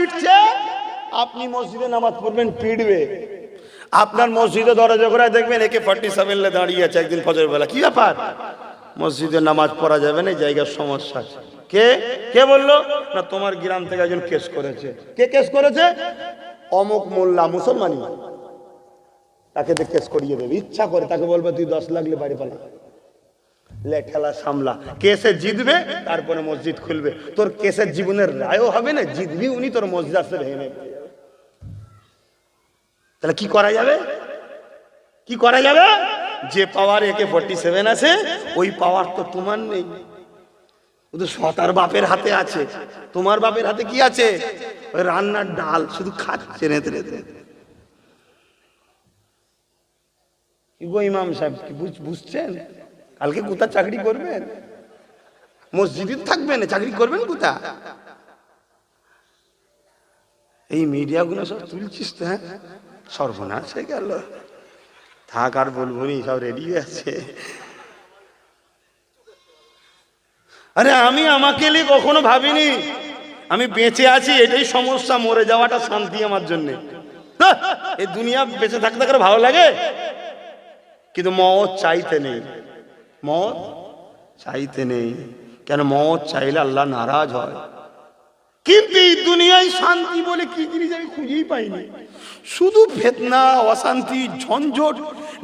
পিটছে, আপনি মসজিদে নামাজ পড়বেন পিটবে। আপনার মসজিদে দরজা করে দেখবেন একে 47 দাঁড়িয়ে আছে একদিন ফজর বেলা, কি ব্যাপার? মসজিদে নামাজ পড়া যাবে না, জায়গার সমস্যা আছে। কে কে বললো? না তোমার গ্রাম থেকে একজন কেস করেছে। কে কেস করেছে? অমুক মোল্লা, মুসলমানি, তাকে কেস করিয়ে দেবে। ইচ্ছা করে তাকে বলবে তুই 10 লাগলে বাড়ি পালা, লে ঠেলা সামলা। কেসে জিতবে, তারপরে মসজিদ খুলবে। তোর কেসের জীবনের রায়ও হবে না, জিতবি উনি, তোর মসজিদ আসতে ভেঙে নেবে। তাহলে কি করা যাবে? কি করা যাবে? যে পাওয়ার AK-47 আছে, ওই পাওয়ার তো তোমার নেই, সতার বাপের হাতে আছে। তোমার বাপের হাতে কি আছে? ওই রান্নার ডাল শুধু খাচ্ছে রেতে রেতে। কি গো ইমাম সাহেব, কি বুঝছেন? কালকে কোথা চাকরি করবেন? মসজিদে থাকবেন, চাকরি করবেন কোথা? এই মিডিয়াগুলো সব তুলছিস তো, হ্যাঁ? সর্বনাশ হয়ে গেল। থাক আর বলবো নি, সব রেডি আছে। আরে আমি আমাকে নিয়ে কখনো ভাবিনি আমি বেঁচে আছি, এটাই সমস্যা। মরে যাওয়াটা শান্তি আমার জন্য। এই দুনিয়া বেঁচে থাকতে করে ভালো লাগে, কিন্তু মওত চাইতে নেই, মওত চাইতে নেই। কেন? মওত চাইলে আল্লাহ নারাজ হয়। কিন্তু এই দুনিয়ায় শান্তি বলে কি জিনিস আমি খুঁজেই পাইনি। শুধু ফিতনা, অশান্তি, ঝঞ্ঝট।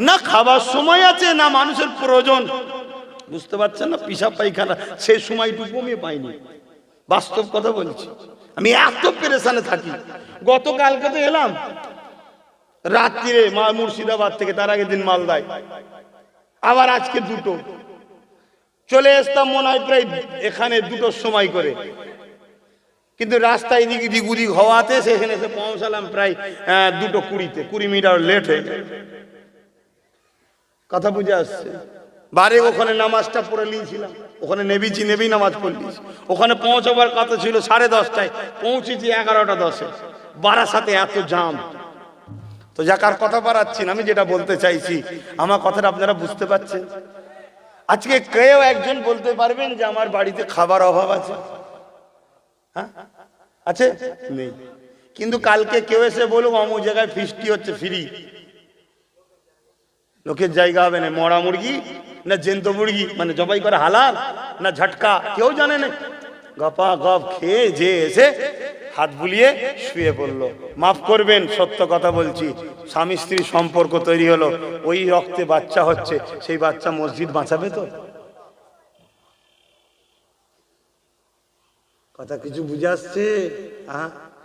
না খাবার সময় আছে, না মানুষের প্রয়োজন। বুঝতে পারছেন না? পিসাব পায়খানা সেই সময়টুকু আমি পাইনি। বাস্তব কথা বলছি, আমি এত পেরেশানে থাকি। গতকালকে তো এলাম রাত্রিরে মুর্শিদাবাদ থেকে, তার আগের দিন মালদায়, আবার আজকে দুটো চলে আসতাম মনে হয় প্রায় এখানে 2টোর সময় করে। কিন্তু রাস্তায় এদিক ওদিক হওয়াতে সেখানে এসে পৌঁছালাম প্রায় 2:20-তে, 20 মিনিট লেট হয়ে গেল। কথা বুঝে আসছে? বারে ওখানে নামাজটা পড়ে নিয়েছিলাম, ওখানে নেবেই নামাজ পড়লিস। ওখানে পৌঁছাবার কথা ছিল 10:30টায়, পৌঁছেছি 11:10-এ। বারাসাতে এত জাম। তো যাকার কথা বাড়াচ্ছি না, আমি যেটা বলতে চাইছি, আমার কথাটা আপনারা বুঝতে পারছেন? আজকে কেউ একজন বলতে পারবেন যে আমার বাড়িতে খাবার অভাব আছে? হ্যাঁ আছে? নেই। কিন্তু কালকে কেউ এসে বলুক অমুক জায়গায় ফিস্টি হচ্ছে, ফ্রি। লোকের জায়গা হবে না। মরা মুরগি না জেন্ত মুরগি, মানে জবাই করে হালাল না ঝটকা, কেউ জানে না। গপা গপ খেয়ে যে এসে হাত বুলিয়ে শুয়ে পড়লো। মাফ করবেন, সত্য কথা বলছি। স্বামী স্ত্রীর সম্পর্ক তৈরি হলো, ওই রক্তে বাচ্চা হচ্ছে, সেই বাচ্চা মসজিদ বাঁচাবে তো? কথা কিছু বুঝে আসছে? হ্যাঁ।